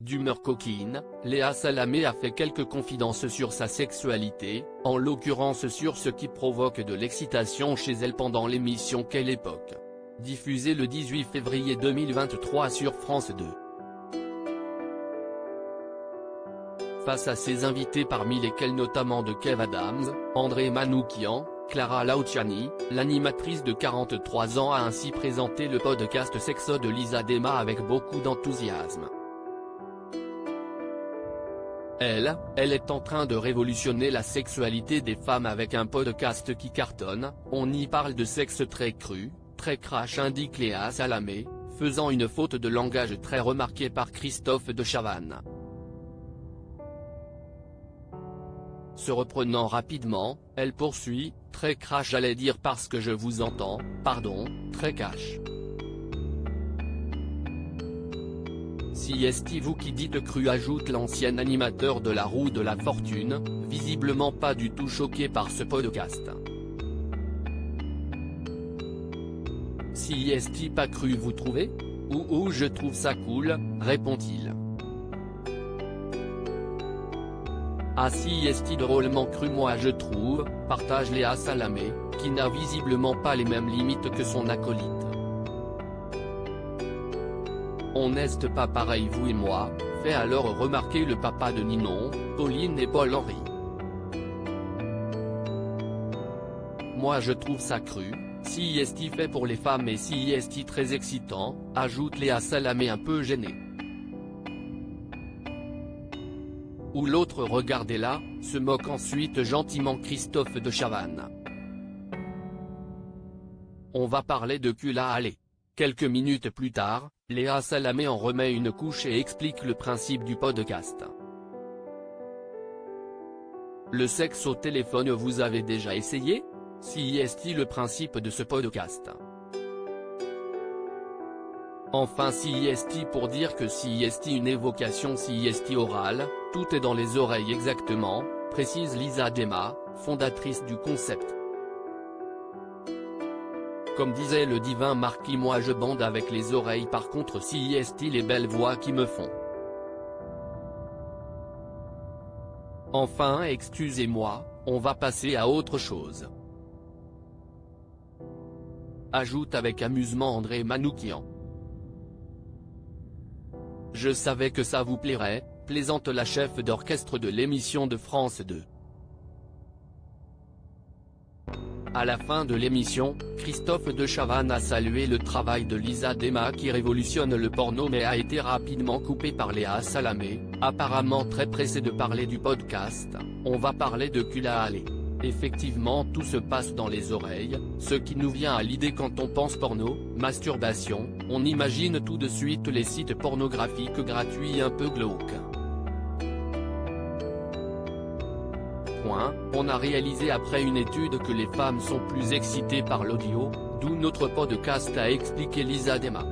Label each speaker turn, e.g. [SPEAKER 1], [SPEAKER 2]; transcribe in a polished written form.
[SPEAKER 1] D'humeur coquine, Léa Salamé a fait quelques confidences sur sa sexualité, en l'occurrence sur ce qui provoque de l'excitation chez elle pendant l'émission Quelle époque, diffusée le 18 février 2023 sur France 2. Face à ses invités parmi lesquels notamment de Kev Adams, André Manoukian, Clara Laouciani, l'animatrice de 43 ans a ainsi présenté le podcast Sexo de Lisa Dema avec beaucoup d'enthousiasme. Elle est en train de révolutionner la sexualité des femmes avec un podcast qui cartonne, on y parle de sexe très cru, très crash, indique Léa Salamé, faisant une faute de langage très remarquée par Christophe de Chavannes. Se reprenant rapidement, elle poursuit, très crash, j'allais dire parce que je vous entends, pardon, très cash. Si est vous qui dites cru, ajoute l'ancien animateur de la roue de la fortune, visiblement pas du tout choqué par ce podcast. Si est pas cru, vous trouvez ? Ou je trouve ça cool, répond-il. Ah si est drôlement cru, moi je trouve, partage Léa Salamé, qui n'a visiblement pas les mêmes limites que son acolyte. On n'est pas pareil vous et moi, fait alors remarquer le papa de Ninon, Pauline et Paul-Henri. Moi je trouve ça cru, si est fait pour les femmes et si est très excitant, ajoute Léa Salamé un peu gênée. Ou l'autre regardez-la, se moque ensuite gentiment Christophe de Chavannes. On va parler de cul là, allez. Quelques minutes plus tard, Léa Salamé en remet une couche et explique le principe du podcast. Le sexe au téléphone, vous avez déjà essayé ? Si est le principe de ce podcast. Enfin si est pour dire que si est une évocation, si est orale, tout est dans les oreilles exactement, précise Lisa Dema, fondatrice du concept. Comme disait le divin Marquis, moi je bande avec les oreilles, par contre si est les belles voix qui me font. Enfin excusez-moi, on va passer à autre chose. Ajoute avec amusement André Manoukian. Je savais que ça vous plairait, plaisante la chef d'orchestre de l'émission de France 2. À la fin de l'émission, Christophe de Chavannes a salué le travail de Lisa Dema qui révolutionne le porno mais a été rapidement coupé par Léa Salamé, apparemment très pressée de parler du podcast, on va parler de cul à aller. Effectivement tout se passe dans les oreilles, ce qui nous vient à l'idée quand on pense porno, masturbation, on imagine tout de suite les sites pornographiques gratuits un peu glauques. On a réalisé après une étude que les femmes sont plus excitées par l'audio, d'où notre podcast, a expliqué Lisa Dema.